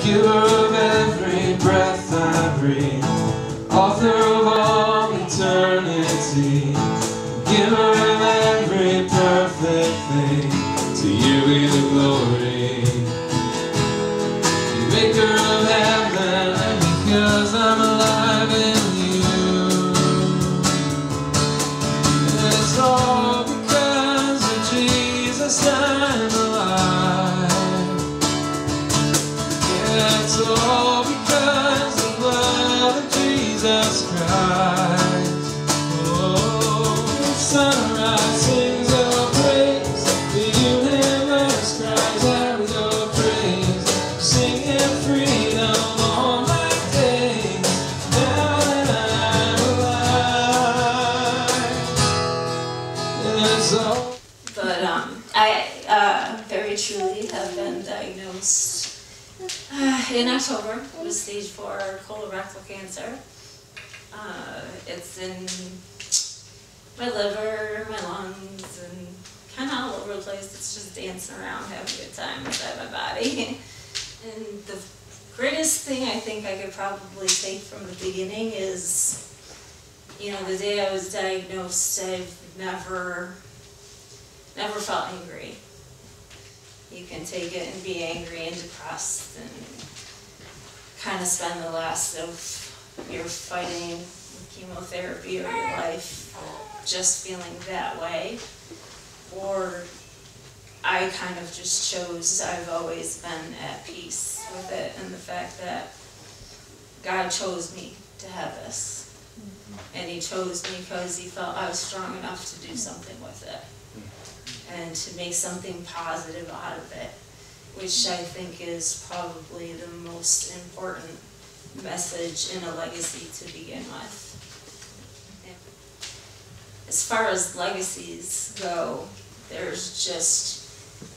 giver of every breath I breathe, author of all eternity, giver of every perfect thing. To you be the glory, maker of heaven, and because I'm alive in you, and it's all because of Jesus I'm alive. Yeah, it's all because of the blood of Jesus Christ. Oh, sunrise sings your praise, the universe cries out your praise, singing freedom all my days, now that I'm alive. It's all. But I very truly have been diagnosed in October with stage 4 colorectal cancer. It's in my liver, my lungs, and kind of all over the place. It's just dancing around, having a good time inside my body. And the greatest thing I think I could probably take from the beginning is, you know, the day I was diagnosed, I've never felt angry. You can take it and be angry and depressed and kind of spend the last of your fighting chemotherapy or your life just feeling that way. Or I kind of just chose, I've always been at peace with it and the fact that God chose me to have this. And He chose me because He felt I was strong enough to do something with it and to make something positive out of it, which I think is probably the most important message in a legacy to begin with. As far as legacies go, there's just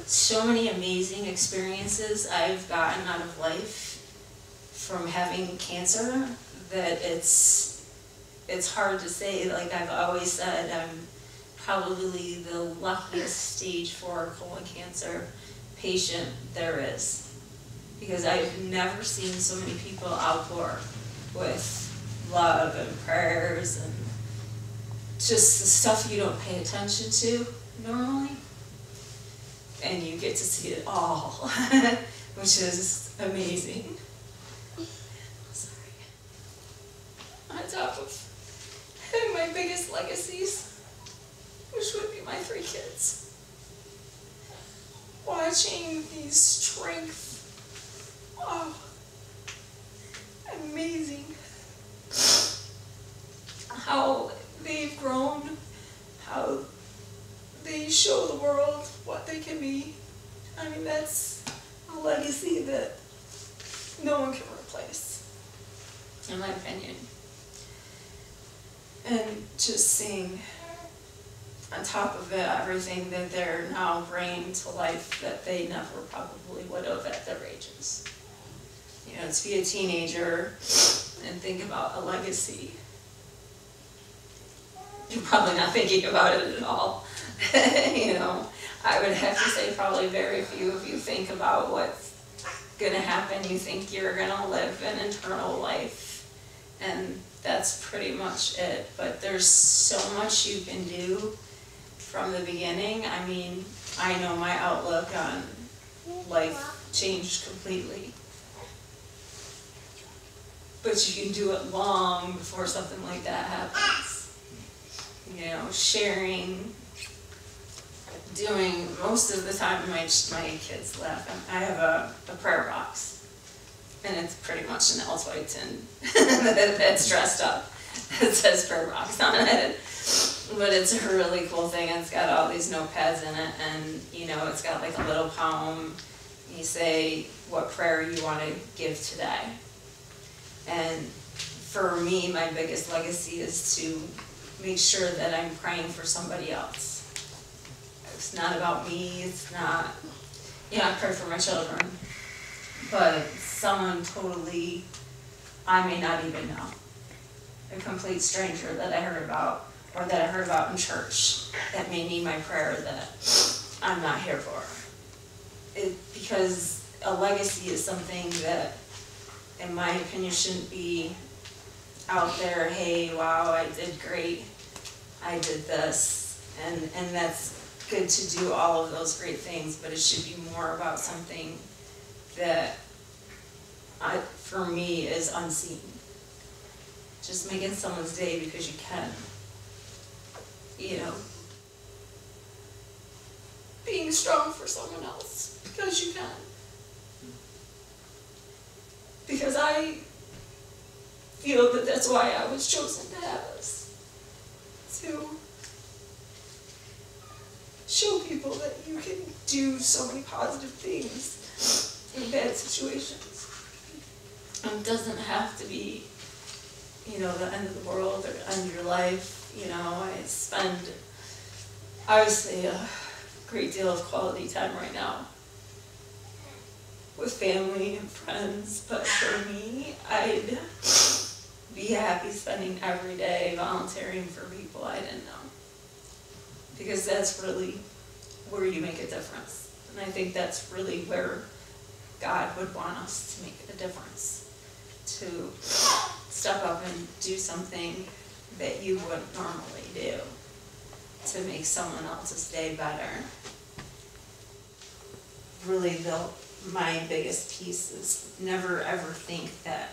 so many amazing experiences I've gotten out of life from having cancer that it's hard to say. Like I've always said, I'm probably the luckiest stage 4 colon cancer patient there is, because I've never seen so many people outpour with love and prayers and just the stuff you don't pay attention to normally, and you get to see it all, which is amazing. Sorry. On top of having my biggest legacies, which would be my 3 kids. Watching these strength, oh, amazing. How they've grown, how they show the world what they can be. I mean, that's a legacy that no one can replace, in my opinion. And just seeing, on top of it, everything that they're now bringing to life that they never probably would have at their ages. You know, to be a teenager and think about a legacy, you're probably not thinking about it at all. You know, I would have to say probably very few of you think about what's going to happen. You think you're going to live an eternal life, and that's pretty much it. But there's so much you can do from the beginning. I mean, I know my outlook on life changed completely. But you can do it long before something like that happens. You know, sharing, doing, most of the time my kids laugh. I have a prayer box, and it's pretty much an Altoid tin that's dressed up. It says prayer box on it. But it's a really cool thing. It's got all these notepads in it, and you know, it's got like a little poem. You say what prayer you want to give today. And for me, my biggest legacy is to make sure that I'm praying for somebody else. It's not about me. It's not, you know, I pray for my children, but someone totally I may not even know, a complete stranger that I heard about, or that I heard about in church, that may need my prayer that I'm not here for. Because a legacy is something that, in my opinion, shouldn't be out there, hey, wow, I did great, I did this, and that's good to do all of those great things, but it should be more about something that, for me, is unseen. Just making someone's day because you can. You know, being strong for someone else because you can. Because I feel that that's why I was chosen to have us. To show people that you can do so many positive things in bad situations. It doesn't have to be, you know, the end of the world or the end of your life. You know, I spend, obviously, a great deal of quality time right now with family and friends, but for me, I'd be happy spending every day volunteering for people I didn't know. Because that's really where you make a difference. And I think that's really where God would want us to make a difference. To step up and do something that you wouldn't normally do to make someone else's day better. Really, my biggest piece is never ever think that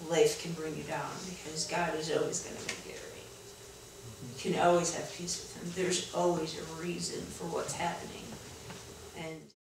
life can bring you down, because God is always going to make it right. You can always have peace with Him. There's always a reason for what's happening. And